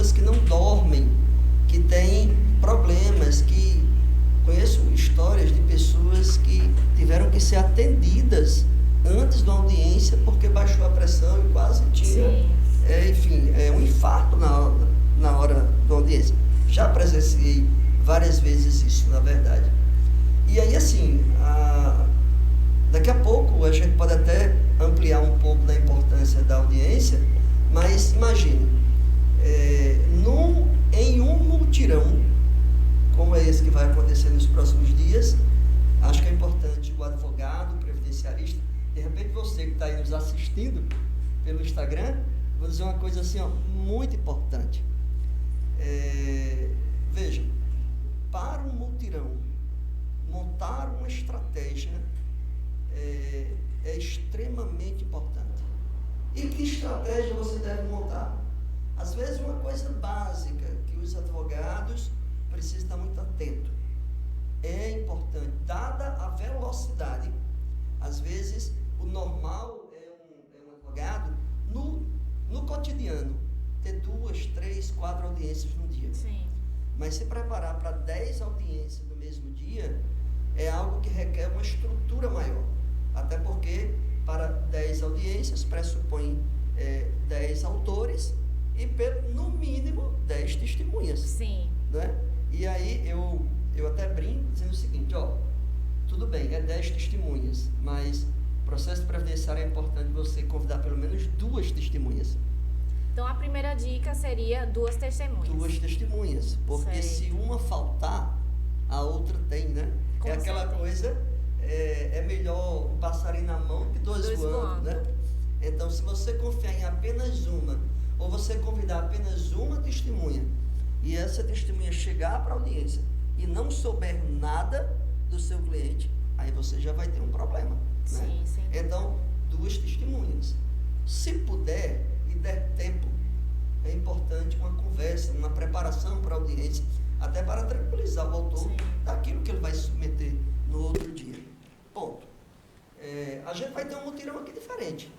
pessoas que não dormem, que têm problemas, que conheço histórias de pessoas que tiveram que ser atendidas antes da audiência porque baixou a pressão e quase tinha, um infarto na hora da audiência. Já presenciei várias vezes isso, na verdade. E aí, assim, daqui a pouco a gente pode até ampliar um pouco da importância da audiência, mas imagine, em um mutirão, como é esse que vai acontecer nos próximos dias, acho que é importante o advogado, o previdenciarista, de repente você que está aí nos assistindo pelo Instagram, vou dizer uma coisa assim, muito importante. Veja, para um mutirão, montar uma estratégia é extremamente importante. E que estratégia você deve montar? Às vezes uma coisa básica que os advogados precisam estar muito atentos. É importante, dada a velocidade, às vezes o normal é um advogado no cotidiano ter 2, 3, 4 audiências no dia. Sim. Mas se preparar para 10 audiências no mesmo dia é algo que requer uma estrutura maior. Até porque para 10 audiências pressupõe 10 autores e no mínimo 10 testemunhas. Sim. Né? E aí eu até brinco dizendo o seguinte, tudo bem, 10 testemunhas, mas o processo previdenciário é importante você convidar pelo menos 2 testemunhas. Então, a primeira dica seria 2 testemunhas. 2 testemunhas, porque se uma faltar, a outra tem, né? Com aquela certeza. Coisa, é melhor um passarinho na mão que 2 voando, né? Então, se você confiar em apenas uma, ou você convidar apenas uma testemunha, e essa testemunha chegar para a audiência e não souber nada do seu cliente, aí você já vai ter um problema. Sim, né? sim. Então, 2 testemunhas. Se puder e der tempo, é importante uma conversa, uma preparação para a audiência, até para tranquilizar o autor daquilo que ele vai submeter no outro dia. Ponto. A gente vai ter um mutirão aqui diferente.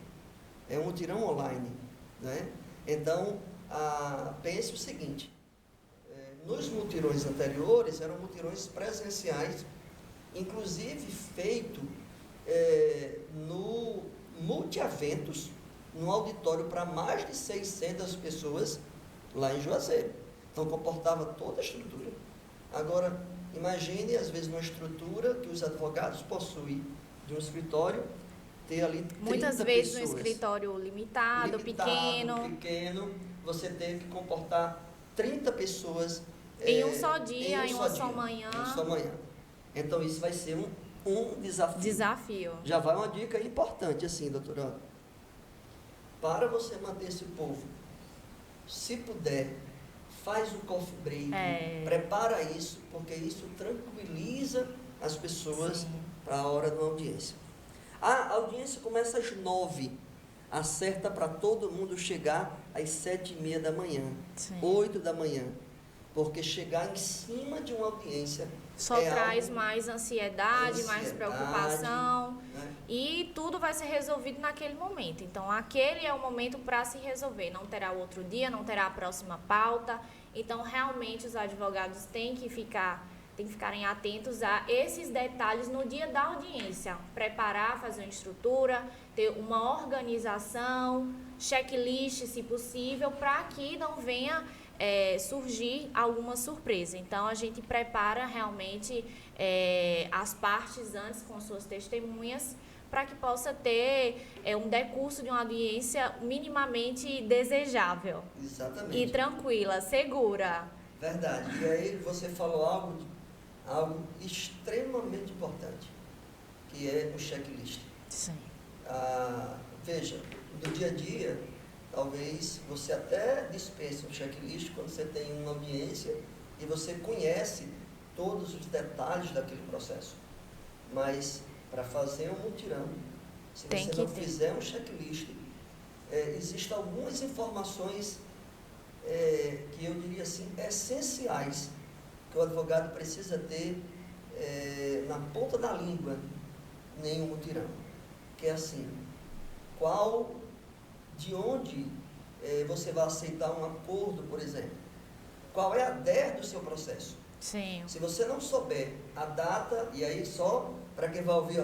É um mutirão online. Né? Então, pense o seguinte, nos mutirões anteriores, eram mutirões presenciais, inclusive feito no multi-eventos, num auditório para mais de 600 pessoas lá em Juazeiro. Então, comportava toda a estrutura. Agora, imagine, às vezes, uma estrutura que os advogados possuem de um escritório, ter ali 30 muitas vezes pessoas. Um escritório limitado, pequeno, você tem que comportar 30 pessoas em um só dia, em uma só manhã. Então, isso vai ser um desafio. Já vai uma dica importante, assim, doutora. Para você manter esse povo, se puder, faz um coffee break, prepara isso, porque isso tranquiliza as pessoas para a hora da audiência. A audiência começa às 9, acerta para todo mundo chegar às 7h30 da manhã, 8 da manhã, porque chegar em cima de uma audiência só traz mais ansiedade, mais preocupação, né? E tudo vai ser resolvido naquele momento. Então, aquele é o momento para se resolver. Não terá outro dia, não terá a próxima pauta. Então, realmente, os advogados têm que ficarem atentos a esses detalhes no dia da audiência. Preparar, fazer uma estrutura, ter uma organização, checklist, se possível, para que não venha surgir alguma surpresa. Então, a gente prepara realmente as partes antes com suas testemunhas para que possa ter um decurso de uma audiência minimamente desejável. Exatamente. E tranquila, segura. Verdade. E aí você falou algo extremamente importante, que é o checklist. Sim. Veja, no dia a dia, talvez você até dispense um checklist quando você tem uma audiência e você conhece todos os detalhes daquele processo. Mas para fazer um mutirão, se você não fizer um checklist, existem algumas informações que eu diria assim, essenciais, que o advogado precisa ter na ponta da língua em um mutirão. Que é assim, de onde você vai aceitar um acordo, por exemplo. Qual é a DER do seu processo? Sim. Se você não souber a data, e aí só para quem vai ouvir,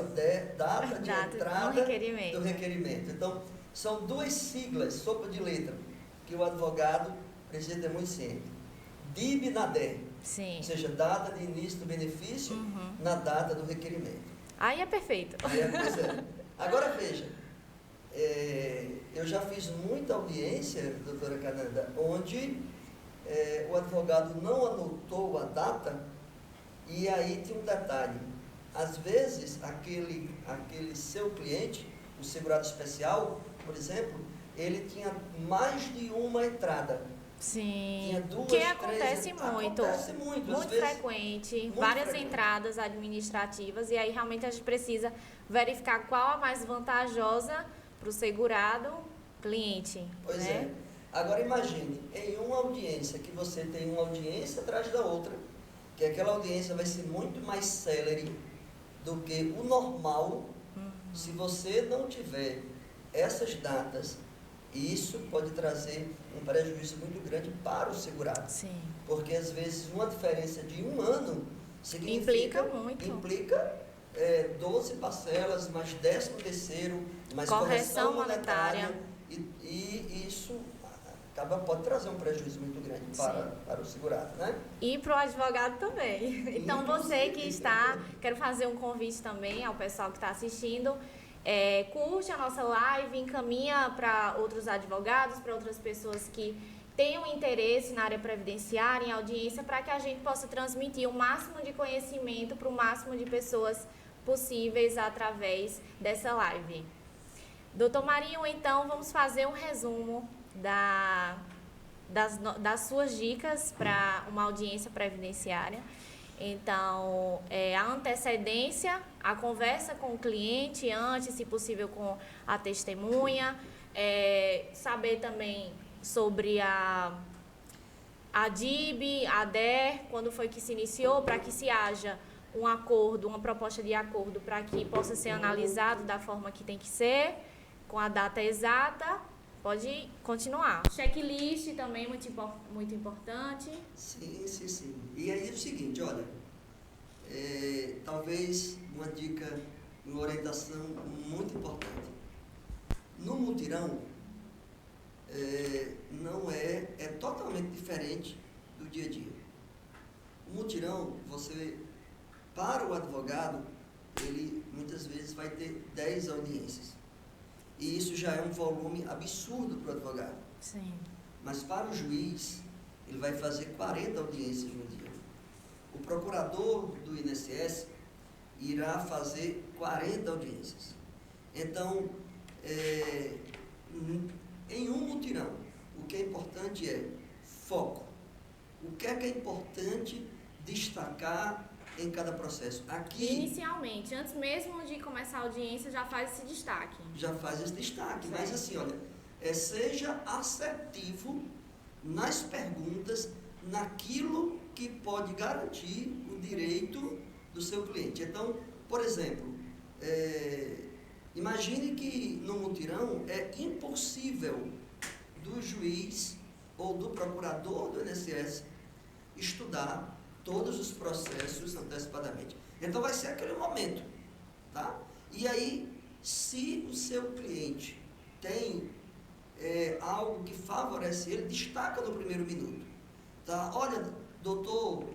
data de entrada do requerimento. Então, são duas siglas, sopa de letra, que o advogado precisa ter muito ciente. DIB na DER. Sim. Ou seja, data de início do benefício na data do requerimento. Aí é perfeito. Pois é. Agora veja, eu já fiz muita audiência, doutora Cananda, onde o advogado não anotou a data, e aí tinha um detalhe. Às vezes, aquele seu cliente, o segurado especial, por exemplo, ele tinha mais de uma entrada. Sim, tinha duas, que acontece muito. Acontece muito. Muito frequente, várias entradas administrativas, e aí realmente a gente precisa verificar qual a mais vantajosa para o segurado cliente. Pois né? Agora imagine, em uma audiência, que você tem uma audiência atrás da outra, que aquela audiência vai ser muito mais célere do que o normal, se você não tiver essas datas, isso pode trazer um prejuízo muito grande para o segurado. Sim. Porque às vezes uma diferença de um ano significa, implica 12 parcelas, mais 13º, mais correção monetária, e isso pode trazer um prejuízo muito grande para o segurado, né? E para o advogado também. Então, você que está, quero fazer um convite também ao pessoal que está assistindo, curte a nossa live, encaminha para outros advogados, para outras pessoas que tenham interesse na área previdenciária, em audiência, para que a gente possa transmitir o máximo de conhecimento para o máximo de pessoas possíveis através dessa live. Doutor Marinho, então, vamos fazer um resumo das suas dicas para uma audiência previdenciária. Então, a antecedência, a conversa com o cliente antes, se possível com a testemunha, saber também sobre a DIB, a DER, quando foi que se iniciou, para que se haja um acordo, uma proposta de acordo, para que possa ser analisado da forma que tem que ser, com a data exata. Pode continuar. Checklist também, muito importante. Sim. E aí é o seguinte, olha, talvez uma dica, uma orientação muito importante. No mutirão, não é totalmente diferente do dia a dia. O mutirão, para o advogado, ele muitas vezes vai ter 10 audiências. E isso já é um volume absurdo para o advogado. Sim. Mas para o juiz, ele vai fazer 40 audiências no dia. O procurador do INSS irá fazer 40 audiências. Então, em um mutirão, o que é importante é foco. O que é importante destacar em cada processo? Aqui, inicialmente, antes mesmo de começar a audiência, já faz esse destaque. Já faz esse destaque, mas assim, olha, seja assertivo nas perguntas, naquilo que pode garantir o direito do seu cliente. Então, por exemplo, imagine que no mutirão é impossível do juiz ou do procurador do INSS estudar todos os processos antecipadamente. Então vai ser aquele momento, tá? E aí, se o seu cliente tem algo que favorece ele, destaca no primeiro minuto, tá? Olha, doutor,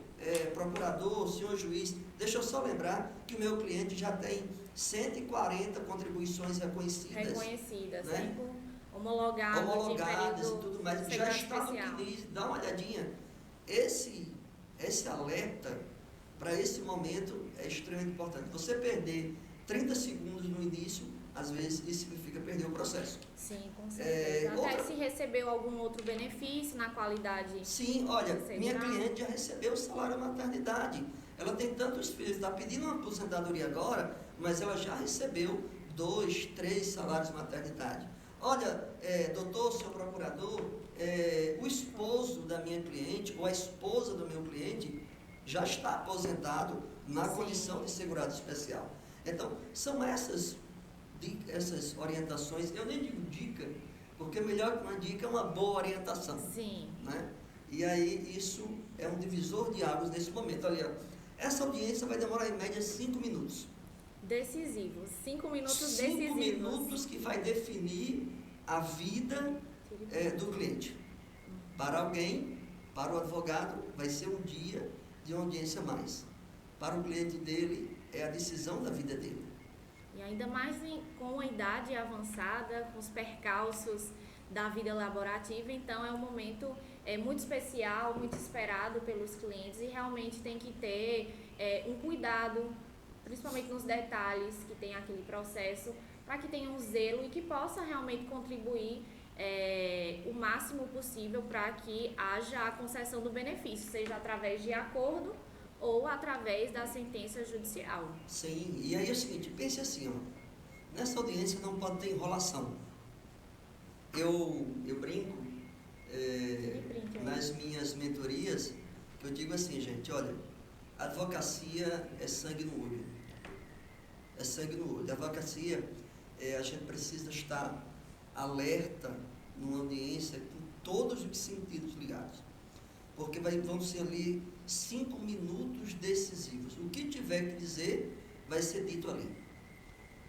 procurador, senhor juiz, deixa eu só lembrar que o meu cliente já tem 140 contribuições reconhecidas, né? Homologadas e tudo mais, já está no CNIS, dá uma olhadinha. Esse alerta, para esse momento, é extremamente importante. Você perder 30 segundos no início, às vezes, isso significa perder o processo. Sim, com certeza. Até se recebeu algum outro benefício na qualidade. Sim, olha, minha cliente já recebeu o salário maternidade. Ela tem tantos filhos, está pedindo uma aposentadoria agora, mas ela já recebeu 2, 3 salários maternidade. Olha, doutor, seu procurador, o esposo da minha cliente ou a esposa do meu cliente já está aposentado na condição de segurado especial. Então, são essas orientações, eu nem digo dica, Porque melhor que uma dica é uma boa orientação. Sim. Né? E aí isso é um divisor de águas nesse momento. Olha, essa audiência vai demorar em média 5 minutos. Decisivos. 5 minutos 5 decisivos. 5 minutos que vai definir a vida do cliente. Para alguém, para o advogado, vai ser um dia de uma audiência a mais. Para o cliente dele, é a decisão da vida dele. E ainda mais com a idade avançada, com os percalços da vida laborativa, então é um momento muito especial, muito esperado pelos clientes e realmente tem que ter um cuidado, principalmente nos detalhes que tem aquele processo, para que tenha um zelo e que possa realmente contribuir o máximo possível para que haja a concessão do benefício, seja através de acordo ou através da sentença judicial. Sim, e aí é o seguinte, pense assim, ó, nessa audiência não pode ter enrolação. Eu brinco nas minhas mentorias, eu digo assim, gente, olha, a advocacia é sangue no olho. É sangue no olho. A advocacia, a gente precisa estar alerta numa audiência com todos os sentidos ligados. Porque vão ser ali 5 minutos decisivos. O que tiver que dizer, vai ser dito ali.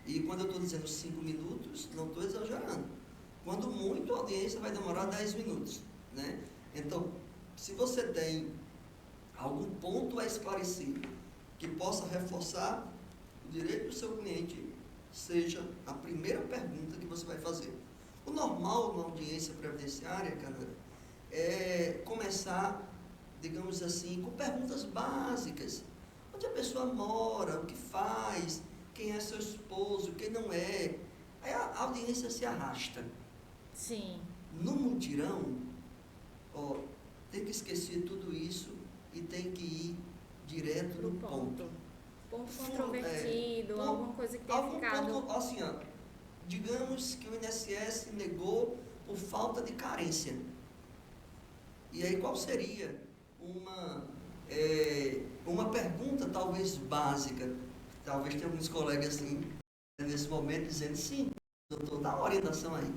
E quando eu estou dizendo 5 minutos, não estou exagerando. Quando muito, a audiência vai demorar 10 minutos. Né? Então, se você tem algum ponto a esclarecer que possa reforçar o direito do seu cliente, seja a primeira pergunta que você vai fazer. O normal numa audiência previdenciária, cara, é começar, digamos assim, com perguntas básicas. Onde a pessoa mora, o que faz, quem é seu esposo, quem não é. Aí a audiência se arrasta. Sim. No mutirão, tem que esquecer tudo isso e tem que ir direto no ponto. Ponto controvertido, alguma coisa que tenha ficado... Ponto, assim, digamos que o INSS negou por falta de carência. E aí qual seria uma pergunta talvez básica? Talvez tenha alguns colegas assim, nesse momento, dizendo, sim, doutor, dá uma orientação aí.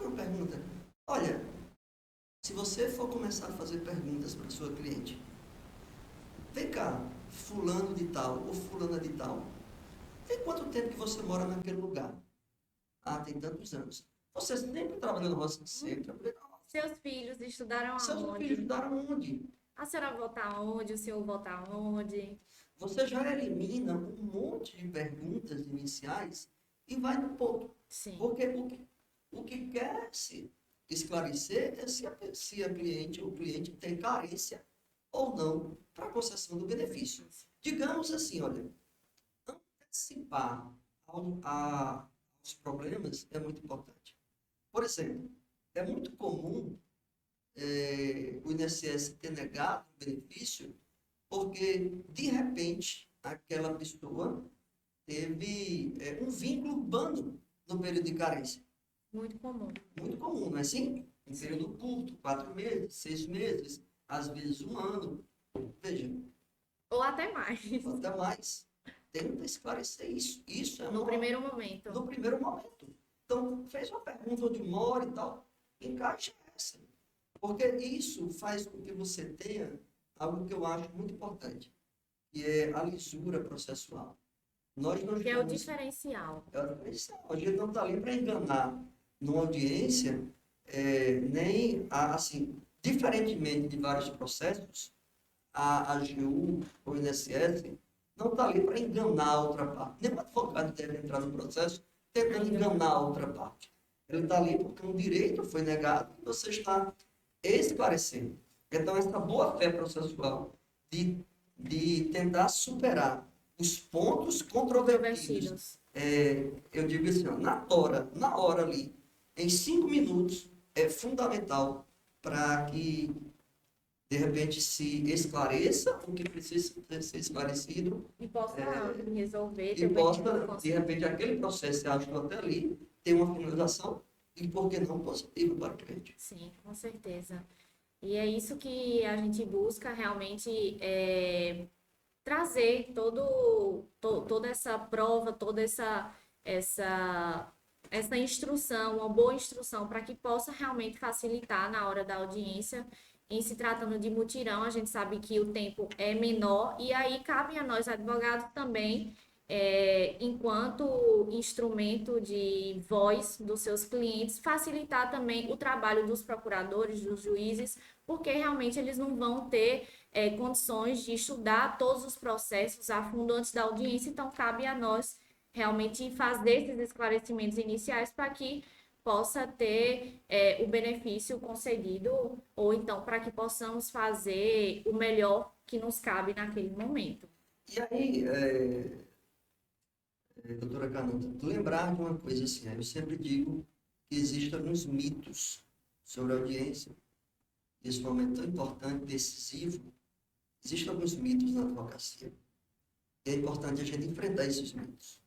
Uma pergunta, olha, se você for começar a fazer perguntas para a sua cliente, vem cá, fulano de tal ou fulana de tal, tem quanto tempo que você mora naquele lugar? Ah, tem tantos anos. Você sempre trabalhou no Roça Centro? Seus filhos estudaram aonde? Seus filhos estudaram onde? A senhora vota onde? O senhor vota onde? Você já elimina um monte de perguntas iniciais e vai no ponto. Sim. Porque o que quer se esclarecer é se o cliente tem carência ou não para a concessão do benefício. Digamos assim, olha, antecipar aos problemas é muito importante. Por exemplo, é muito comum o INSS ter negado o benefício porque, de repente, aquela pessoa teve um vínculo urbano no período de carência. Muito comum. Muito comum, não é assim? Um período curto, 4 meses, 6 meses, às vezes 1 ano. Veja. Ou até mais. Ou até mais. Tenta esclarecer isso. Isso é no primeiro momento. No primeiro momento. Então, fez uma pergunta onde mora e tal, encaixa essa. Porque isso faz com que você tenha algo que eu acho muito importante, que é a lisura processual. Que é o diferencial. É o diferencial. A gente não está ali para enganar numa audiência, nem, assim, diferentemente de vários processos, a AGU ou o INSS não está ali para enganar a outra parte. Nenhum advogado deve entrar no processo tentando enganar a outra parte. Ele está ali porque um direito foi negado e você está esclarecendo. Então, essa boa-fé processual de tentar superar os pontos controvertidos, eu digo assim, na hora ali, em 5 minutos, é fundamental para que, de repente, se esclareça o que precisa ser esclarecido. E possa resolver. E possa, de repente, aquele processo que acho até ali, ter uma finalização e, por que não, positiva para o cliente. Sim, com certeza. E é isso que a gente busca realmente trazer toda essa prova, toda essa essa instrução, uma boa instrução, para que possa realmente facilitar na hora da audiência. Em se tratando de mutirão, a gente sabe que o tempo é menor e aí cabe a nós, advogados, também, enquanto instrumento de voz dos seus clientes, facilitar também o trabalho dos procuradores, dos juízes, porque realmente eles não vão ter condições de estudar todos os processos a fundo antes da audiência, então cabe a nós realmente fazer esses esclarecimentos iniciais para que possa ter o benefício concedido, ou então para que possamos fazer o melhor que nos cabe naquele momento. E aí, doutora Cananda, lembrar de uma coisa assim, eu sempre digo que existem alguns mitos sobre a audiência, esse momento tão importante, decisivo, existem alguns mitos na advocacia, e é importante a gente enfrentar esses mitos.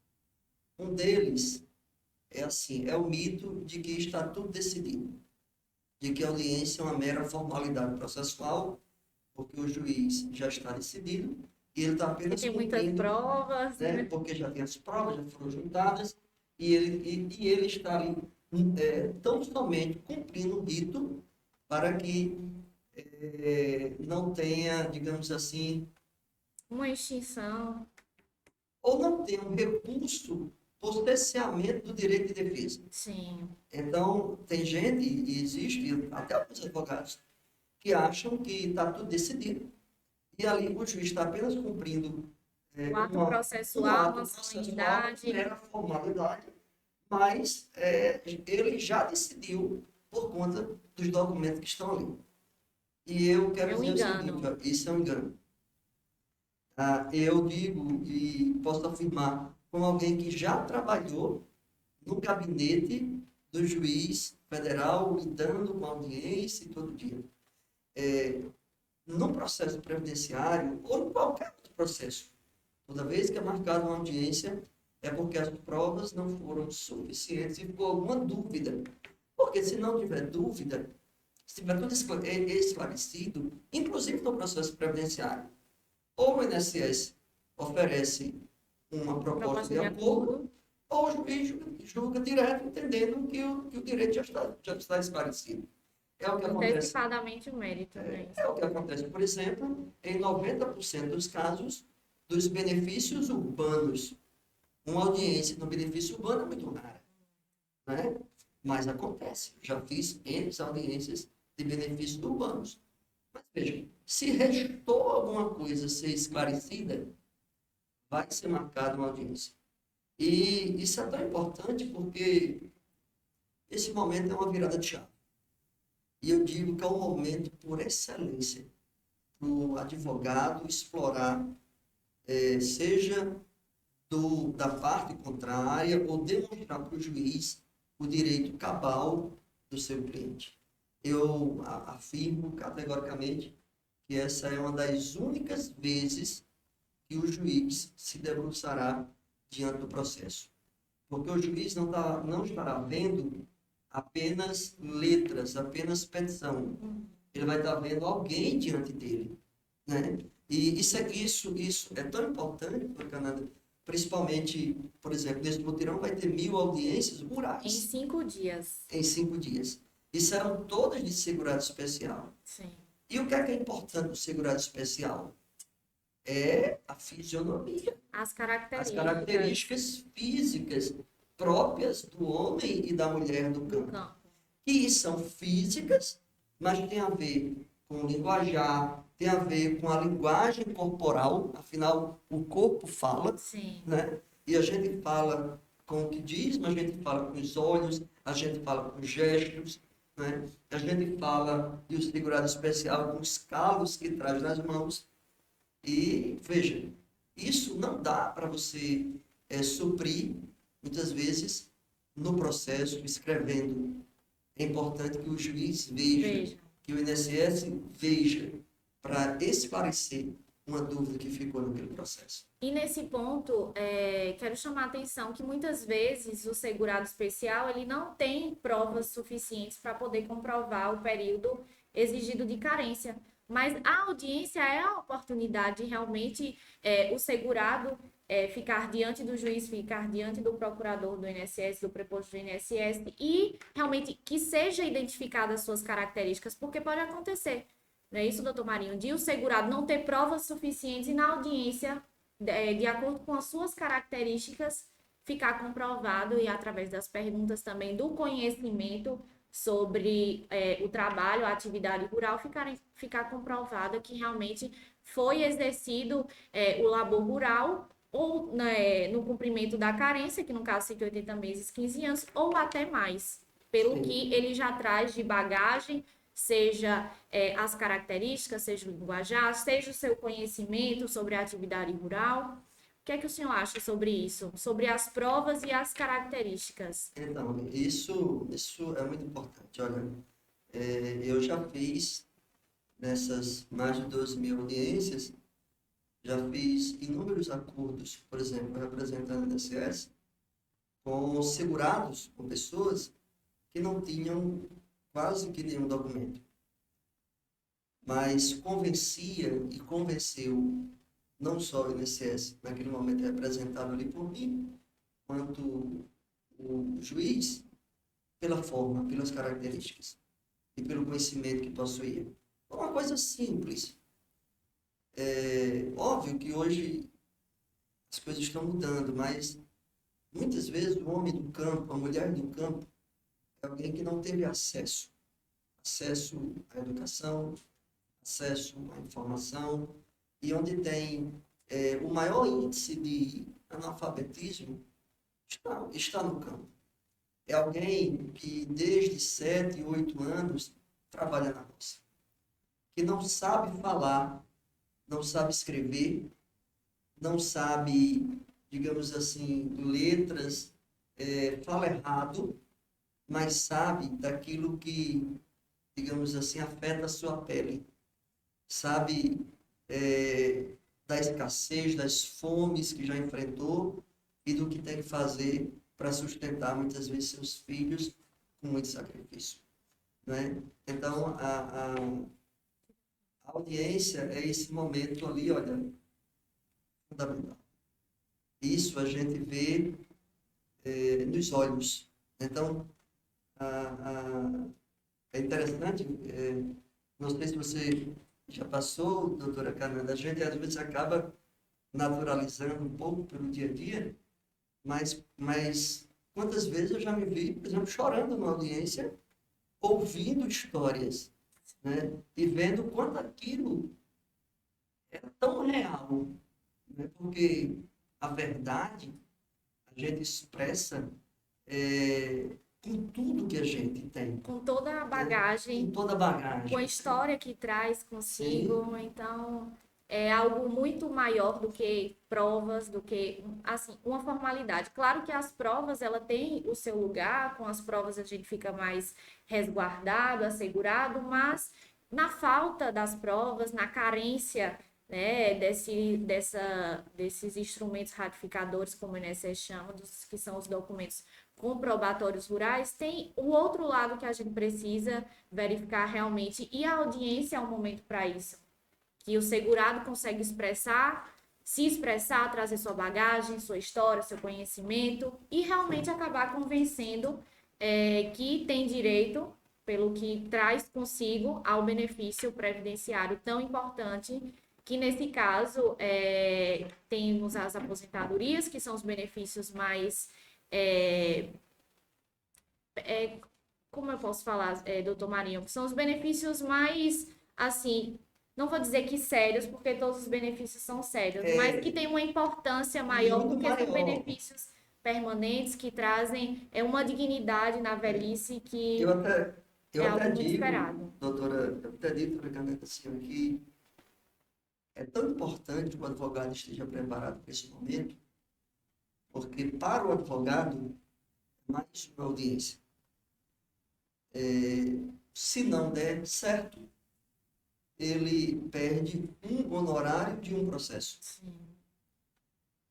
Um deles é assim, é o mito de que está tudo decidido, de que a audiência é uma mera formalidade processual, porque o juiz já está decidido e ele está apenas tem muitas provas, né? Porque já tem as provas, já foram juntadas, e ele está ali tão somente cumprindo o rito para que não tenha, digamos assim, uma extinção, ou não tenha um recurso por cerceamento do direito de defesa. Sim. Então, tem gente, e existe até alguns advogados, que acham que está tudo decidido, e ali o juiz está apenas cumprindo um ato processual, uma solenidade. Era formalidade, mas ele já decidiu por conta dos documentos que estão ali. E eu quero dizer o seguinte, isso é um engano. Eu digo e posso afirmar, como alguém que já trabalhou no gabinete do juiz federal, lidando com audiência todo dia. No processo previdenciário, ou em qualquer outro processo, toda vez que é marcada uma audiência, é porque as provas não foram suficientes e ficou alguma dúvida. Porque se não tiver dúvida, se tiver tudo esclarecido, inclusive no processo previdenciário, ou o INSS oferece uma proposta de acordo, ou o juiz julga direto, entendendo que o direito já está esclarecido. É o que acontece. Antecipadamente o mérito. É o que acontece, por exemplo, em 90% dos casos dos benefícios urbanos. Uma audiência no benefício urbano é muito rara, né? Mas acontece. Já fiz N audiências de benefícios urbanos. Mas veja, se restou alguma coisa a ser esclarecida, vai ser marcada uma audiência. E isso é tão importante porque esse momento é uma virada de chave. E eu digo que é um momento por excelência para o advogado explorar, seja da parte contrária ou demonstrar para o juiz o direito cabal do seu cliente. Eu afirmo categoricamente que essa é uma das únicas vezes que o juiz se debruçará diante do processo. Porque o juiz não estará vendo apenas letras, apenas petição. Ele vai estar vendo alguém diante dele, né? E isso é tão importante, Cananda, principalmente, por exemplo, nesse mutirão vai ter 1000 audiências rurais. Em 5 dias. Em 5 dias. E serão todas de segurado especial. Sim. E o que é importante do segurado especial? É a fisionomia. As características. As características físicas próprias do homem e da mulher do campo. Que são físicas, mas tem a ver com o linguajar, tem a ver com a linguagem corporal, afinal, o corpo fala. Sim. Né? E a gente fala com o que diz, mas a gente fala com os olhos, a gente fala com gestos, né? A gente fala, e o segurado especial, com os calos que traz nas mãos. E, veja, isso não dá para você suprir, muitas vezes, no processo, escrevendo. É importante que o juiz veja. Que o INSS veja, para esclarecer uma dúvida que ficou naquele processo. E nesse ponto, quero chamar a atenção que muitas vezes o segurado especial ele não tem provas suficientes para poder comprovar o período exigido de carência. Mas a audiência é a oportunidade de realmente o segurado ficar diante do juiz, ficar diante do procurador do INSS, do preposto do INSS, e realmente que seja identificadas as suas características, porque pode acontecer, não é isso, doutor Marinho, de o segurado não ter provas suficientes e na audiência, de acordo com as suas características, ficar comprovado e através das perguntas também do conhecimento sobre o trabalho, a atividade rural, ficar comprovada que realmente foi exercido o labor rural ou né, no cumprimento da carência, que no caso 180 meses, 15 anos, ou até mais, pelo que ele já traz de bagagem, seja as características, seja o linguajar, seja o seu conhecimento sobre a atividade rural. O que é que o senhor acha sobre isso? Sobre as provas e as características? Então, isso é muito importante. Olha, eu já fiz, nessas mais de 12.000 audiências, já fiz inúmeros acordos, por exemplo, representando o INSS, com segurados, com pessoas que não tinham quase que nenhum documento. Mas convencia e convenceu não só o INSS, naquele momento representado ali por mim, quanto o juiz, pela forma, pelas características e pelo conhecimento que possuía. É uma coisa simples. É óbvio que hoje as coisas estão mudando, mas muitas vezes o homem do campo, a mulher do campo, é alguém que não teve acesso à educação, acesso à informação, e onde tem o maior índice de analfabetismo está no campo. É alguém que desde 7, 8 anos trabalha na roça, que não sabe falar, não sabe escrever, não sabe, digamos assim, letras, fala errado, mas sabe daquilo que, digamos assim, afeta a sua pele. Sabe da escassez, das fomes que já enfrentou e do que tem que fazer para sustentar, muitas vezes, seus filhos com muito sacrifício. Né? Então, a audiência é esse momento ali, olha, fundamental. Isso a gente vê nos olhos. Então, é interessante, não sei se você já passou, doutora Cananda, a gente às vezes acaba naturalizando um pouco pelo dia a dia, mas quantas vezes eu já me vi, por exemplo, chorando na audiência, ouvindo histórias, né? E vendo quanto aquilo é tão real, né? Porque a verdade a gente expressa com tudo que a gente tem. Com toda a bagagem. Com toda a bagagem. Com a história que traz consigo. Sim. Então, é algo muito maior do que provas, do que, assim, uma formalidade. Claro que as provas, ela tem o seu lugar, com as provas a gente fica mais resguardado, assegurado, mas na falta das provas, na carência, né, desses instrumentos ratificadores, como o INSS chama, que são os documentos comprobatórios rurais, tem o outro lado que a gente precisa verificar realmente, e a audiência é um momento para isso, que o segurado consegue se expressar, trazer sua bagagem, sua história, seu conhecimento, e realmente acabar convencendo que tem direito, pelo que traz consigo, ao benefício previdenciário tão importante, que nesse caso temos as aposentadorias, que são os benefícios mais como eu posso falar, doutor Marinho, que são os benefícios mais, assim, não vou dizer que sérios, porque todos os benefícios são sérios, mas que tem uma importância maior, porque são benefícios permanentes que trazem uma dignidade na velhice que eu até algo muito digo, esperado. Doutora, eu até digo, doutora Caneta, assim, que é tão importante que o advogado esteja preparado para esse momento, porque para o advogado, mais uma audiência. Se não der certo, ele perde um honorário de um processo. Sim.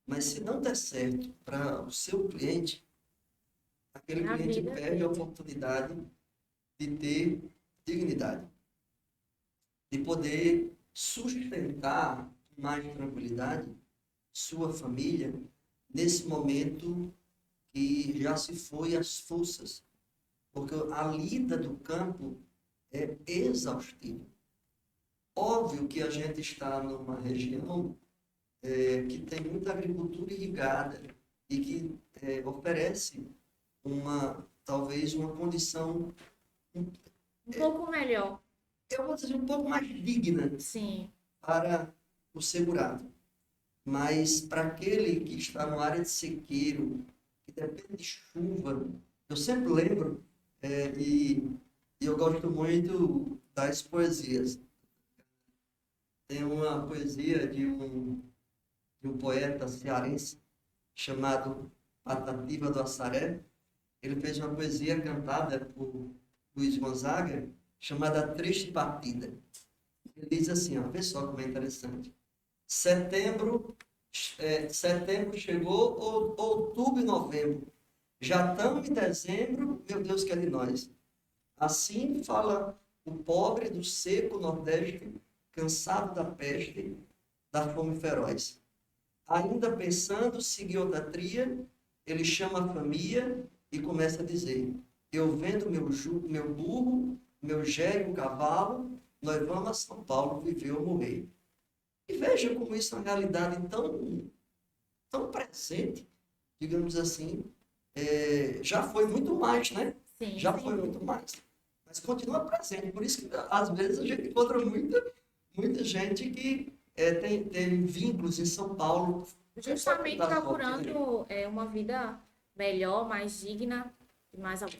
Mas se não der certo para o seu cliente, aquele cliente perde a oportunidade de ter dignidade, de poder sustentar com mais tranquilidade sua família nesse momento que já se foi as forças. Porque a lida do campo é exaustiva. Óbvio que a gente está numa região que tem muita agricultura irrigada e que oferece talvez uma condição um pouco melhor. Eu vou dizer um pouco mais digna. Sim. Para o segurado. Mas para aquele que está numa área de sequeiro, que depende de chuva, eu sempre lembro, e eu gosto muito das poesias. Tem uma poesia de um poeta cearense chamado Patativa do Assaré. Ele fez uma poesia cantada por Luiz Gonzaga, chamada Triste Partida. Ele diz assim, ó, vê só como é interessante. Setembro chegou, outubro e novembro. Já estamos em dezembro, meu Deus, que é de nós. Assim fala o pobre do seco Nordeste, cansado da peste, da fome feroz. Ainda pensando seguir outra tria, ele chama a família e começa a dizer: eu vendo meu burro, meu jegue, o cavalo, nós vamos a São Paulo viver ou morrer. E veja como isso é uma realidade tão presente, digamos assim. Já foi muito mais, né? Sim, já foi muito mais. Mas continua presente. Por isso que, às vezes, a gente encontra muita gente que tem vínculos em São Paulo. Justamente procurando uma vida melhor, mais digna,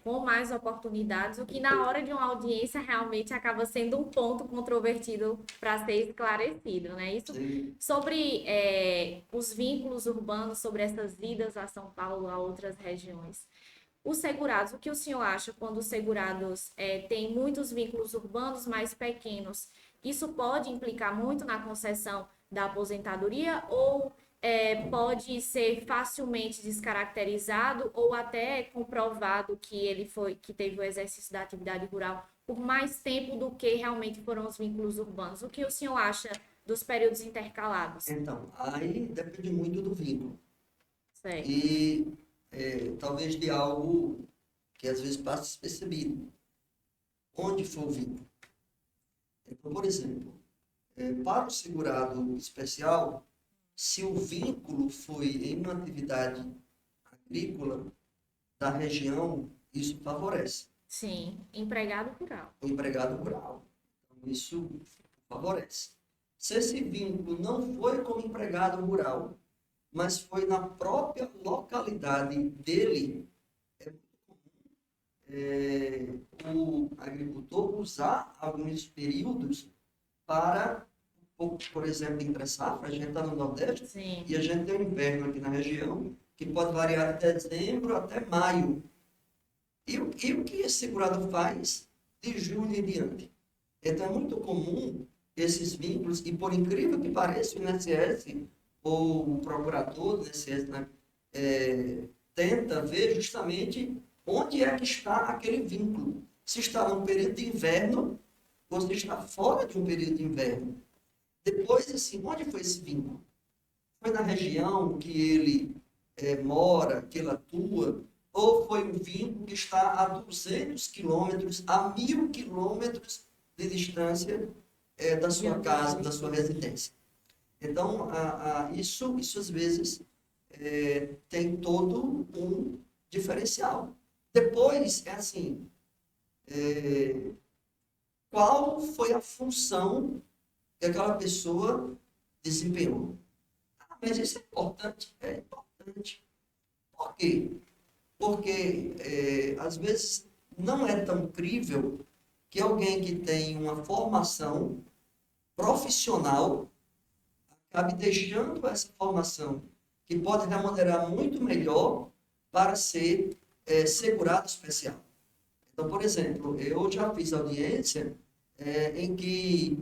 com mais oportunidades, o que na hora de uma audiência realmente acaba sendo um ponto controvertido para ser esclarecido, né? Isso sobre os vínculos urbanos, sobre essas idas a São Paulo, a outras regiões. Os segurados, o que o senhor acha quando os segurados têm muitos vínculos urbanos mais pequenos? Isso pode implicar muito na concessão da aposentadoria ou pode ser facilmente descaracterizado ou até comprovado que teve o exercício da atividade rural por mais tempo do que realmente foram os vínculos urbanos? O que o senhor acha dos períodos intercalados? Então, aí depende muito do vínculo. Certo. E talvez de algo que às vezes passa despercebido. Onde foi o vínculo? Então, por exemplo, para o segurado especial, se o vínculo foi em uma atividade agrícola da região, isso favorece. Sim, empregado rural. O empregado rural. Então, isso favorece. Se esse vínculo não foi como empregado rural, mas foi na própria localidade dele, o agricultor usar alguns períodos para, por exemplo, entre safra, a gente está no Nordeste. Sim. E a gente tem um inverno aqui na região que pode variar de dezembro até maio. E o que esse segurado faz de julho em diante? Então é muito comum esses vínculos, e por incrível que pareça, o INSS ou o procurador do INSS, né, tenta ver justamente onde é que está aquele vínculo. Se está num período de inverno ou se está fora de um período de inverno. Depois, assim, onde foi esse vínculo? Foi na região que ele mora, que ele atua, ou foi um vínculo que está a 200 quilômetros, a 1.000 quilômetros de distância da sua casa, da sua residência. Então, isso às vezes tem todo um diferencial. Depois, qual foi a função que aquela pessoa desempenhou? Mas isso é importante. É importante. Por quê? Porque, às vezes, não é tão crível que alguém que tem uma formação profissional acabe deixando essa formação, que pode remunerar muito melhor, para ser segurado especial. Então, por exemplo, eu já fiz audiência em que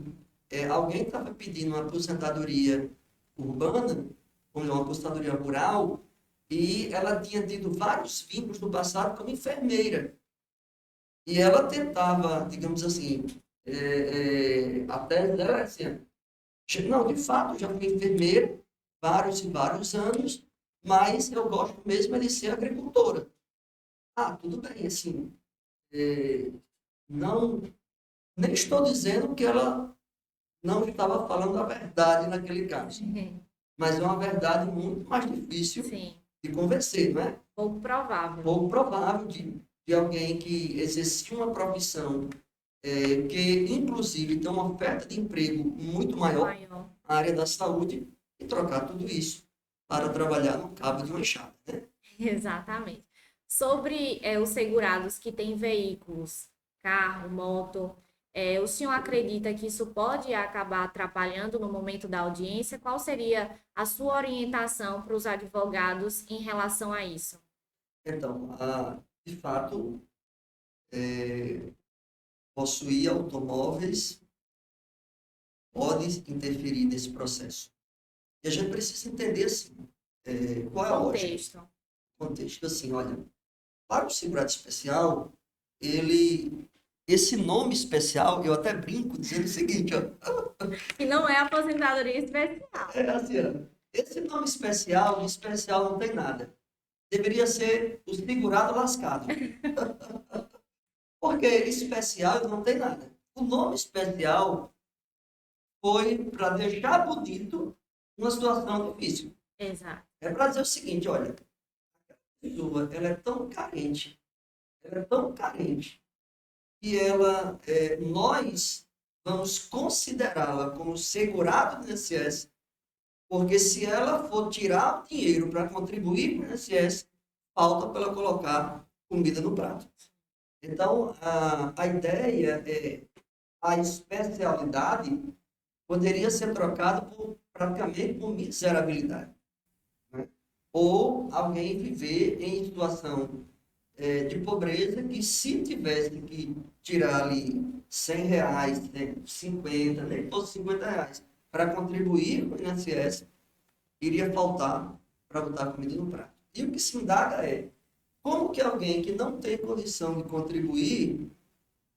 alguém estava pedindo uma aposentadoria urbana, ou uma aposentadoria rural, e ela tinha tido vários vínculos no passado como enfermeira. E ela tentava, digamos assim, a tese dela é assim, não, de fato, já fui enfermeira vários e vários anos, mas eu gosto mesmo de ser agricultora. Ah, tudo bem, assim, não, nem estou dizendo que ela não estava falando a verdade naquele caso, mas é uma verdade muito mais difícil Sim. de convencer, não é? Pouco provável. Pouco provável de alguém que exercia uma profissão que, inclusive, tem uma oferta de emprego muito maior na área da saúde e trocar tudo isso para trabalhar no cabo de uma enxada, né? Exatamente. Sobre os segurados que têm veículos, carro, moto, o senhor acredita que isso pode acabar atrapalhando no momento da audiência? Qual seria a sua orientação para os advogados em relação a isso? Então, de fato, possuir automóveis pode interferir nesse processo. E a gente precisa entender, assim, qual é a lógica. Contexto, assim, olha, para o segurado especial, esse nome especial, eu até brinco dizendo o seguinte, ó. Que não é aposentadoria especial. Assim, ó, esse nome especial, de especial não tem nada. Deveria ser o segurado lascado. Porque especial não tem nada. O nome especial foi para deixar bonito uma situação difícil. Exato. É para dizer o seguinte, olha, a pessoa, ela é tão carente, que nós vamos considerá-la como segurado do INSS, porque se ela for tirar o dinheiro para contribuir para o INSS, falta para ela colocar comida no prato. Então, a ideia a especialidade poderia ser trocada praticamente por miserabilidade, né? Ou alguém viver em situação de pobreza que, se tivesse que tirar ali R$100, 50, nem fosse R$50, para contribuir com o INSS, iria faltar para botar comida no prato. E o que se indaga é, como que alguém que não tem condição de contribuir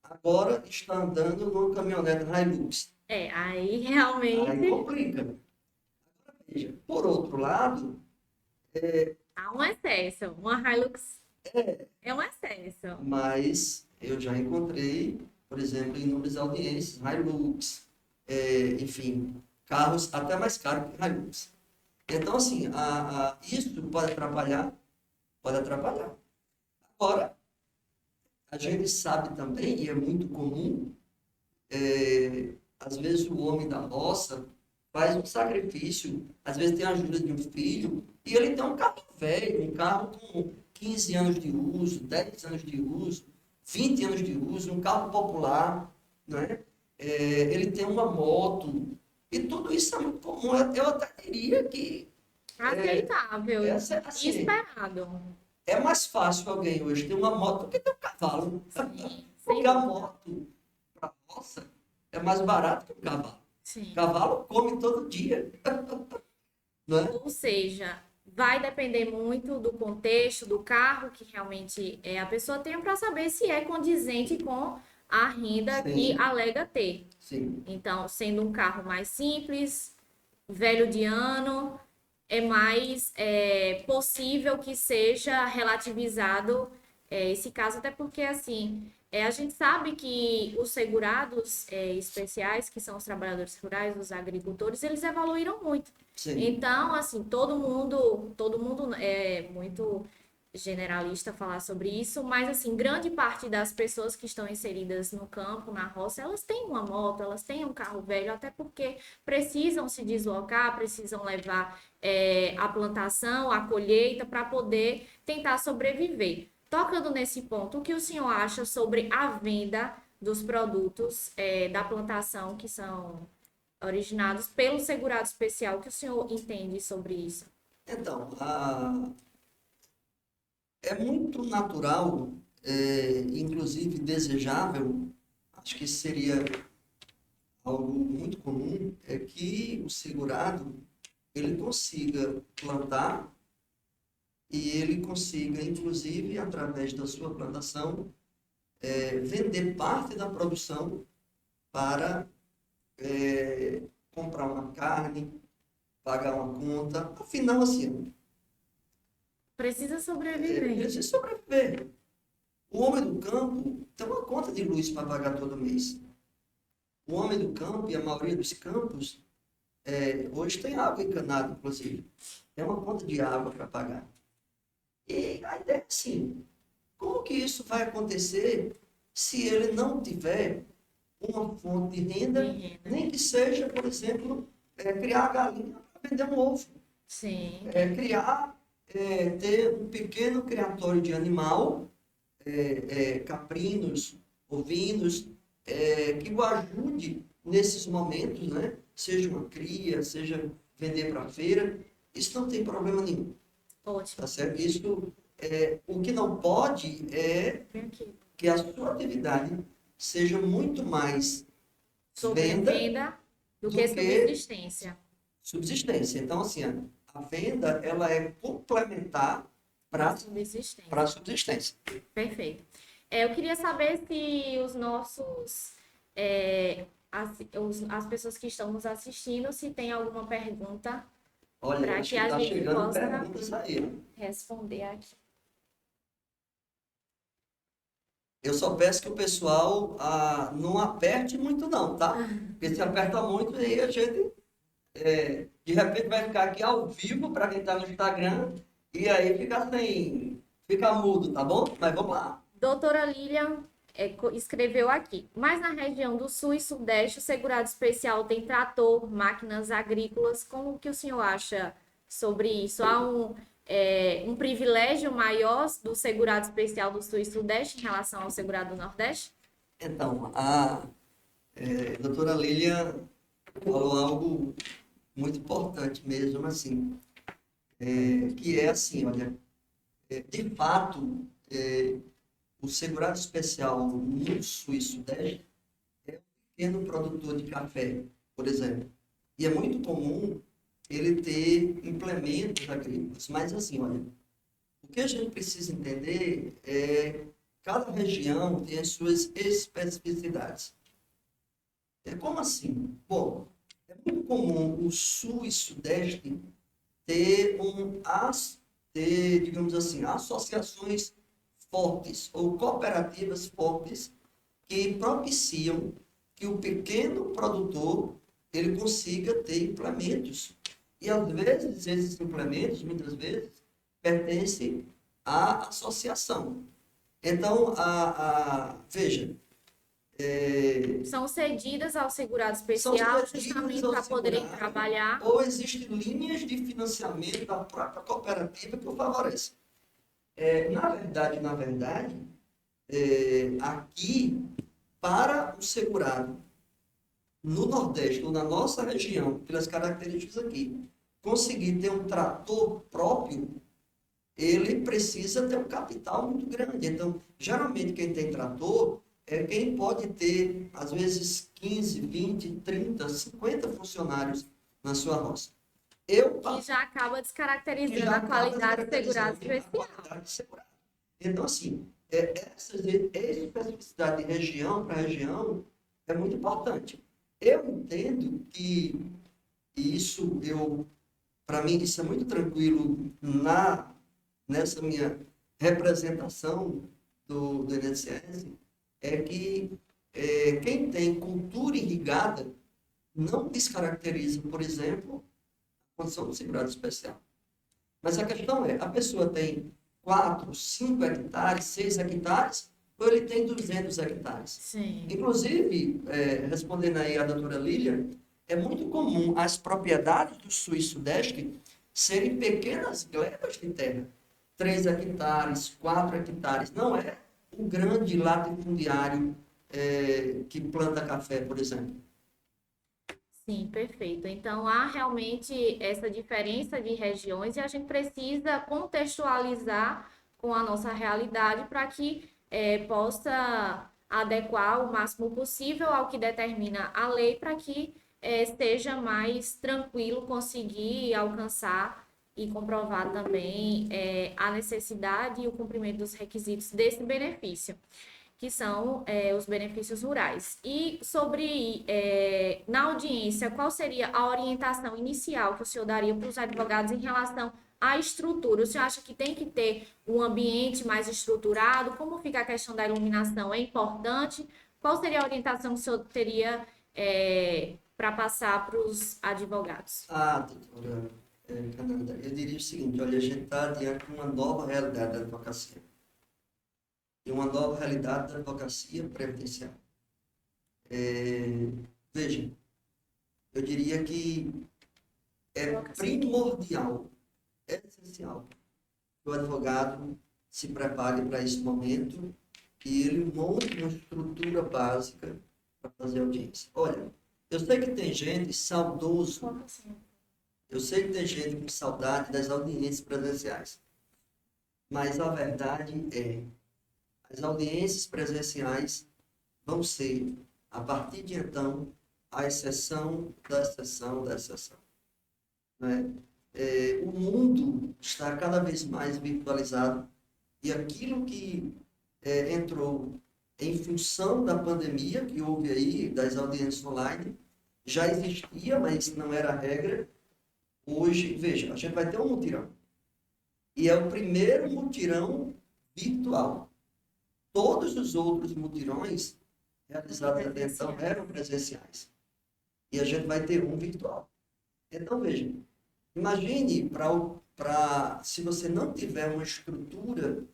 agora está andando numa caminhonete Hilux? Aí realmente... Aí complica. Veja, por outro lado... há um excesso. Uma Hilux é um excesso. Mas eu já encontrei, por exemplo, inúmeras audiências, Hilux, enfim, carros até mais caros que Hilux. Então, assim, isso pode atrapalhar? Pode atrapalhar. Agora, a gente sabe também, e é muito comum, às vezes o homem da roça faz um sacrifício, às vezes tem a ajuda de um filho, e ele tem um carro velho, um carro com 15 anos de uso, 10 anos de uso, 20 anos de uso, um carro popular, né? Ele tem uma moto, e tudo isso é muito comum. Eu até diria que... aceitável, assim, esperado. É mais fácil alguém hoje ter uma moto do que ter um cavalo. Sim, porque a moto, para a roça, é mais barato que um cavalo. Sim. Cavalo come todo dia. Não é? Ou seja, vai depender muito do contexto, do carro que realmente a pessoa tem para saber se é condizente com a renda que alega ter. Sim. Então, sendo um carro mais simples, velho de ano, é mais possível que seja relativizado esse caso, até porque, assim, a gente sabe que os segurados especiais, que são os trabalhadores rurais, os agricultores, eles evoluíram muito. Sim. Então, assim, todo mundo é muito generalista falar sobre isso, mas, assim, grande parte das pessoas que estão inseridas no campo, na roça, elas têm uma moto, elas têm um carro velho, até porque precisam se deslocar, precisam levar a plantação, a colheita, para poder tentar sobreviver. Tocando nesse ponto, o que o senhor acha sobre a venda dos produtos da plantação que são originados pelo segurado especial? O que o senhor entende sobre isso? Então, é muito natural, inclusive desejável, acho que seria algo muito comum, é que o segurado ele consiga plantar e ele consiga, inclusive, através da sua plantação, vender parte da produção para comprar uma carne, pagar uma conta. Afinal, assim... Precisa sobreviver. Precisa sobreviver. O homem do campo tem uma conta de luz para pagar todo mês. O homem do campo, e a maioria dos campos, hoje tem água encanada, inclusive. Tem uma conta de água para pagar. E a ideia é assim, como que isso vai acontecer se ele não tiver uma fonte de renda, nem que seja, por exemplo, criar galinha para vender um ovo. Sim. Ter um pequeno criatório de animal, caprinos, ovinos, que o ajude nesses momentos, né? Seja uma cria, seja vender para a feira, isso não tem problema nenhum. Ótimo. Tá certo? Isso, o que não pode é que a sua atividade seja muito mais sobre venda do que subsistência. Subsistência. Então, assim, a venda ela é complementar para a subsistência. Perfeito. Eu queria saber se os nossos as pessoas que estão nos assistindo, se tem alguma pergunta para que a gente possa responder aqui. Eu só peço que o pessoal não aperte muito não, tá? Porque se aperta muito, aí a gente de repente vai ficar aqui ao vivo para quem está no Instagram e aí fica mudo, tá bom? Mas vamos lá. Doutora Lilian escreveu aqui, mas na região do Sul e Sudeste o segurado especial tem trator, máquinas agrícolas, como que o senhor acha sobre isso? Há um privilégio maior do segurado especial do Sul e Sudeste em relação ao segurado do Nordeste? Então, a doutora Lilian falou algo muito importante mesmo, assim, que é assim, olha, de fato, o segurado especial no Sul e Sudeste é um pequeno produtor de café, por exemplo. E é muito comum ele ter implementos agrícolas. Mas assim, olha, o que a gente precisa entender é cada região tem as suas especificidades. Como assim? Bom, é muito comum o Sul e Sudeste ter digamos assim, associações fortes ou cooperativas fortes que propiciam que o pequeno produtor ele consiga ter implementos. E às vezes esses implementos, muitas vezes, pertencem à associação. Então, veja, são cedidas ao segurado especial justamente para poderem trabalhar. Ou existem linhas de financiamento da própria cooperativa que o favorecem. Na verdade, aqui, para o segurado, no Nordeste, ou na nossa região, pelas características aqui, conseguir ter um trator próprio, ele precisa ter um capital muito grande. Então, geralmente, quem tem trator é quem pode ter, às vezes, 15, 20, 30, 50 funcionários na sua roça. Que já acaba descaracterizando a qualidade de segurado especial. Então, assim, essa especificidade de região para região é muito importante. Eu entendo que isso, para mim, isso é muito tranquilo nessa minha representação do INSS, é que quem tem cultura irrigada não descaracteriza, por exemplo, a condição do segurado especial. Mas a questão a pessoa tem 4, 5 hectares, 6 hectares, ou ele tem 200 hectares. Sim. Inclusive, respondendo aí a doutora Lilian, é muito comum as propriedades do Sul e Sudeste serem pequenas glebas de terra. 3 hectares, 4 hectares. Não é um grande latifundiário que planta café, por exemplo. Sim, perfeito. Então, há realmente essa diferença de regiões e a gente precisa contextualizar com a nossa realidade para que possa adequar o máximo possível ao que determina a lei para que seja mais tranquilo conseguir alcançar e comprovar também a necessidade e o cumprimento dos requisitos desse benefício. que são os benefícios rurais. E sobre, na audiência, qual seria a orientação inicial que o senhor daria para os advogados em relação à estrutura? O senhor acha que tem que ter um ambiente mais estruturado? Como fica a questão da iluminação? É importante? Qual seria a orientação que o senhor teria para passar para os advogados? Doutora Fernanda, eu diria o seguinte, olha, a gente está diante de uma nova realidade da advocacia. E uma nova realidade da advocacia previdenciária. Veja, eu diria que é primordial, é essencial que o advogado se prepare para esse momento e ele monte uma estrutura básica para fazer audiência. Olha, eu sei que tem gente saudoso, eu sei que tem gente com saudade das audiências presenciais, mas a verdade é, as audiências presenciais vão ser, a partir de então, a exceção da exceção da exceção. Né? O mundo está cada vez mais virtualizado e aquilo que entrou em função da pandemia que houve aí, das audiências online, já existia, mas não era a regra. Hoje, veja, a gente vai ter um mutirão. E é o primeiro mutirão virtual. Todos os outros mutirões realizados até então eram presenciais. E a gente vai ter um virtual. Então, veja, imagine se você não tiver uma estrutura,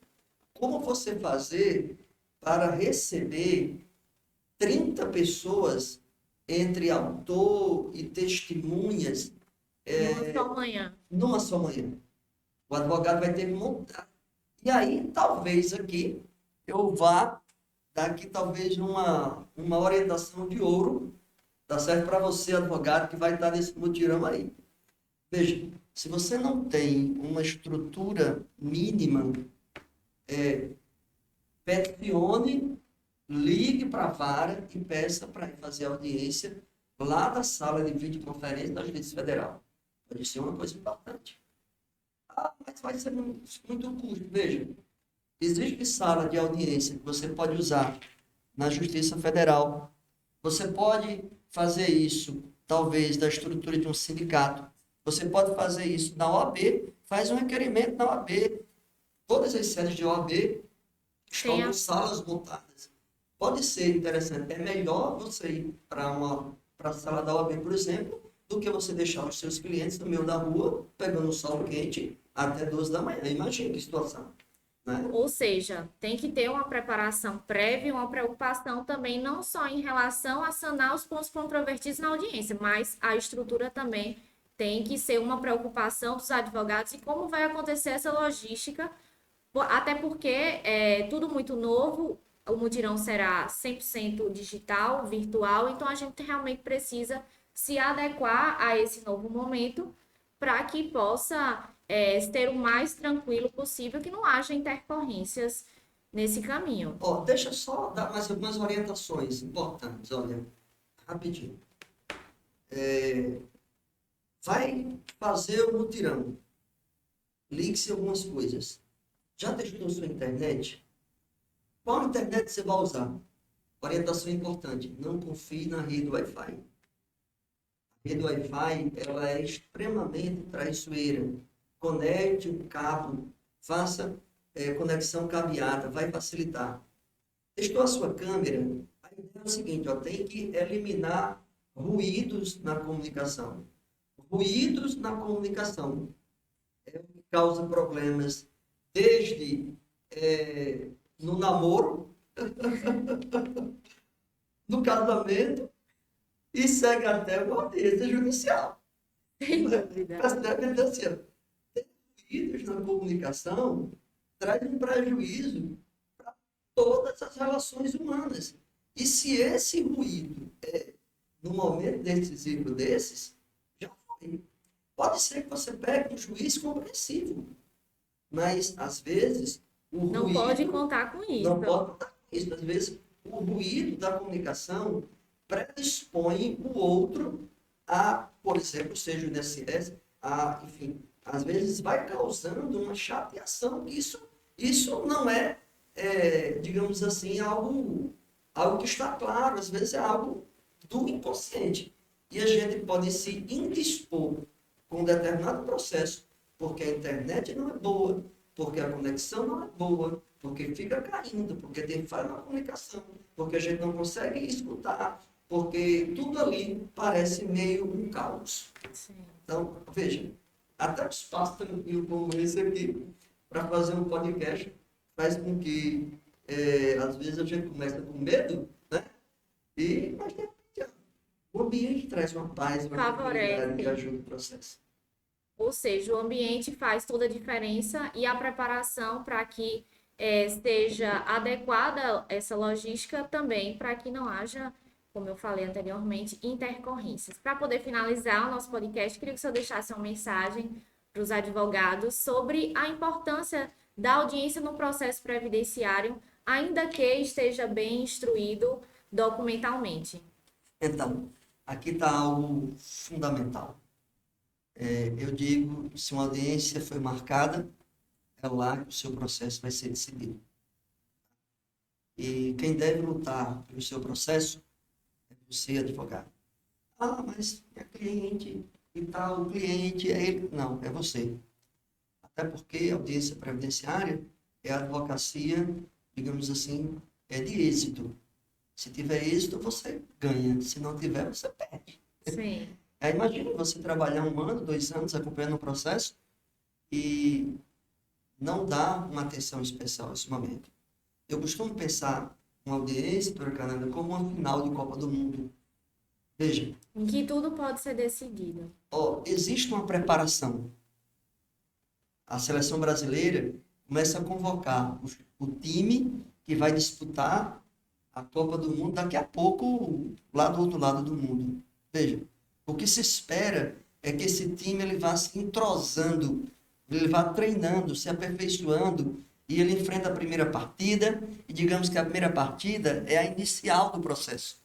como você fazer para receber 30 pessoas entre autor e testemunhas numa só manhã. O advogado vai ter que montar. E aí, talvez aqui, eu vá dar aqui talvez uma orientação de ouro, tá certo? Para você, advogado, que vai estar nesse mutirão aí. Veja, se você não tem uma estrutura mínima, peticione, ligue para a vara e peça para ir fazer audiência lá da sala de videoconferência da Justiça Federal. Pode ser uma coisa importante. Mas vai ser muito custo. Veja, existe sala de audiência que você pode usar na Justiça Federal. Você pode fazer isso, talvez, da estrutura de um sindicato. Você pode fazer isso na OAB, faz um requerimento na OAB. Todas as sedes de OAB estão com salas montadas. Pode ser interessante. É melhor você ir para a sala da OAB, por exemplo, do que você deixar os seus clientes no meio da rua, pegando o sol quente até 12 da manhã. Imagina que situação. Né? Ou seja, tem que ter uma preparação prévia, uma preocupação também, não só em relação a sanar os pontos controvertidos na audiência, mas a estrutura também tem que ser uma preocupação dos advogados e como vai acontecer essa logística, até porque é tudo muito novo, o mutirão será 100% digital, virtual, então a gente realmente precisa se adequar a esse novo momento para que possa ter o mais tranquilo possível, que não haja intercorrências nesse caminho. Deixa eu só dar mais algumas orientações importantes, olha, rapidinho. Vai fazer o mutirão. Ligue-se algumas coisas. Já testou sua internet? Qual internet você vai usar? Orientação importante, não confie na rede Wi-Fi. A rede Wi-Fi, ela é extremamente traiçoeira. Conecte o cabo, faça conexão cabeada, vai facilitar. Testou a sua câmera? A ideia é o seguinte, tem que eliminar ruídos na comunicação. Ruídos na comunicação é o que causa problemas desde no namoro, no casamento e segue até uma audiência judicial. Ruídos na comunicação traz um prejuízo para todas as relações humanas. E se esse ruído no momento decisivo desses, já foi. Pode ser que você pegue um juiz compreensivo, mas às vezes o ruído... Não pode contar com isso. Não pode contar com isso. Às vezes o ruído da comunicação predispõe o outro a, por exemplo, seja o INSS, enfim, às vezes vai causando uma chateação. Isso não é digamos assim, algo que está claro, às vezes é algo do inconsciente. E a gente pode se indispor com um determinado processo, porque a internet não é boa, porque a conexão não é boa, porque fica caindo, porque tem falha na comunicação, porque a gente não consegue escutar, porque tudo ali parece meio um caos. Sim. Então, veja, até o espaço tranquilo como esse aqui, para fazer um podcast, faz com que, às vezes, a gente começa com medo, né? Mas o ambiente traz uma paz, uma tranquilidade que ajuda o processo. Ou seja, o ambiente faz toda a diferença e a preparação para que esteja adequada essa logística também, para que não haja, como eu falei anteriormente, intercorrências. Para poder finalizar o nosso podcast, queria que o senhor deixasse uma mensagem para os advogados sobre a importância da audiência no processo previdenciário, ainda que esteja bem instruído documentalmente. Então, aqui está algo fundamental. Eu digo, se uma audiência foi marcada, é lá que o seu processo vai ser decidido. E quem deve lutar pelo seu processo é você, advogado. Mas é cliente e tal, o cliente é ele. Não, é você. Até porque a audiência previdenciária é a advocacia, digamos assim, de êxito. Se tiver êxito, você ganha. Se não tiver, você perde. Sim. Imagina você trabalhar 1 ano, 2 anos acompanhando o processo e não dar uma atenção especial a esse momento. Eu costumo pensar uma audiência, doutora Cananda, como uma final de Copa do Mundo. Veja. Em que tudo pode ser decidido. Existe uma preparação. A seleção brasileira começa a convocar o time que vai disputar a Copa do Mundo daqui a pouco, lá do outro lado do mundo. Veja, o que se espera é que esse time ele vá se entrosando, ele vá treinando, se aperfeiçoando, e ele enfrenta a primeira partida, e digamos que a primeira partida é a inicial do processo.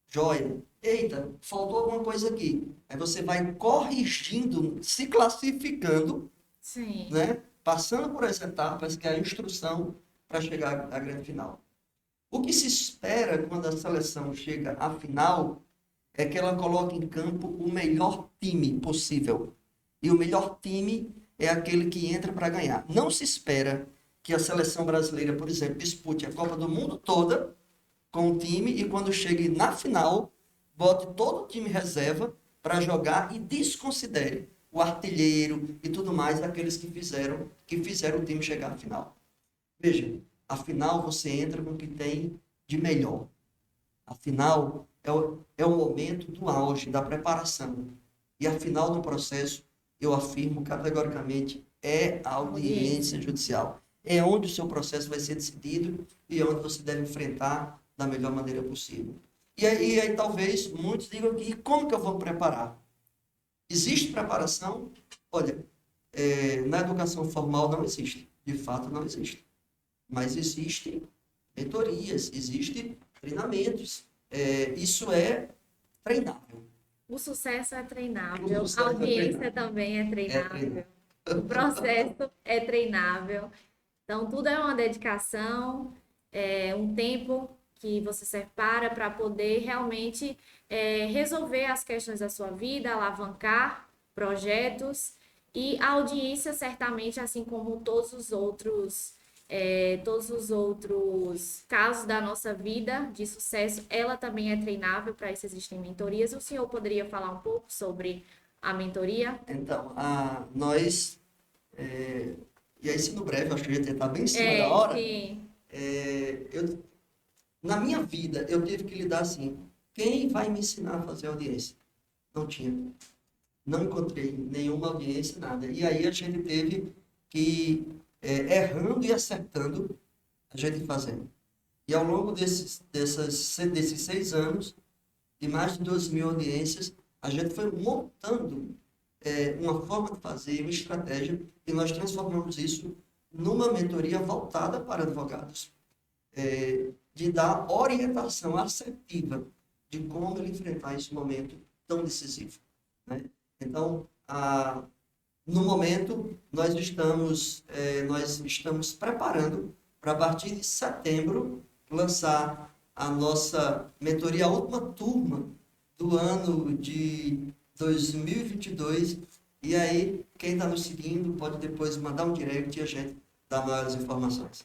Joia. Eita, faltou alguma coisa aqui. Aí você vai corrigindo, se classificando, sim, né? Passando por essa etapa, que é a instrução para chegar à grande final. O que se espera quando a seleção chega à final é que ela coloque em campo o melhor time possível. E o melhor time é aquele que entra para ganhar. Não se espera que a seleção brasileira, por exemplo, dispute a Copa do Mundo toda com o time e quando chegue na final, bote todo o time reserva para jogar e desconsidere o artilheiro e tudo mais daqueles que fizeram o time chegar à final. Veja, afinal você entra com o que tem de melhor. Afinal, é o momento do auge, da preparação. E afinal do processo, eu afirmo categoricamente, é a audiência judicial. É onde o seu processo vai ser decidido e onde você deve enfrentar da melhor maneira possível. E aí talvez muitos digam aqui, como que eu vou preparar? Existe preparação? Olha, na educação formal não existe. De fato, não existe. Mas existem mentorias, existem treinamentos. Isso é treinável. O sucesso é treinável. A audiência também é treinável. O processo é treinável. Então, tudo é uma dedicação, um tempo que você separa para poder realmente resolver as questões da sua vida, alavancar projetos. E a audiência, certamente, assim como todos os outros casos da nossa vida de sucesso, ela também é treinável. Para isso existem mentorias. O senhor poderia falar um pouco sobre a mentoria? Então, nós... e aí, sendo breve, acho que a gente está bem em cima da hora. Sim. Na minha vida, eu tive que lidar assim. Quem vai me ensinar a fazer audiência? Não tinha. Não encontrei nenhuma audiência, nada. E aí a gente teve que, errando e acertando, a gente fazendo. E ao longo desses 6 anos, de mais de 2.000 audiências, a gente foi montando uma forma de fazer, uma estratégia, e nós transformamos isso numa mentoria voltada para advogados. De dar orientação assertiva de como ele enfrentar esse momento tão decisivo. Né? Então, no momento, nós estamos preparando para a partir de setembro lançar a nossa mentoria, a última turma do ano de 2022. E aí, quem está nos seguindo pode depois mandar um direct e a gente dá maiores informações.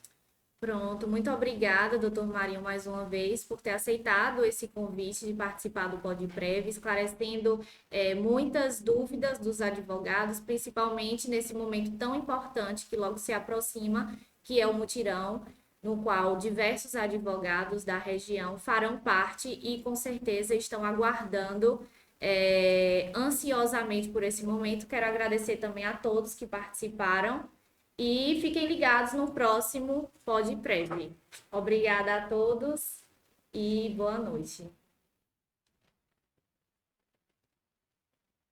Pronto, muito obrigada, doutor Marinho, mais uma vez, por ter aceitado esse convite de participar do PodPrev, esclarecendo muitas dúvidas dos advogados, principalmente nesse momento tão importante que logo se aproxima, que é o mutirão, no qual diversos advogados da região farão parte e com certeza estão aguardando ansiosamente por esse momento. Quero agradecer também a todos que participaram. E fiquem ligados no próximo PodPrev. Obrigada a todos e boa noite.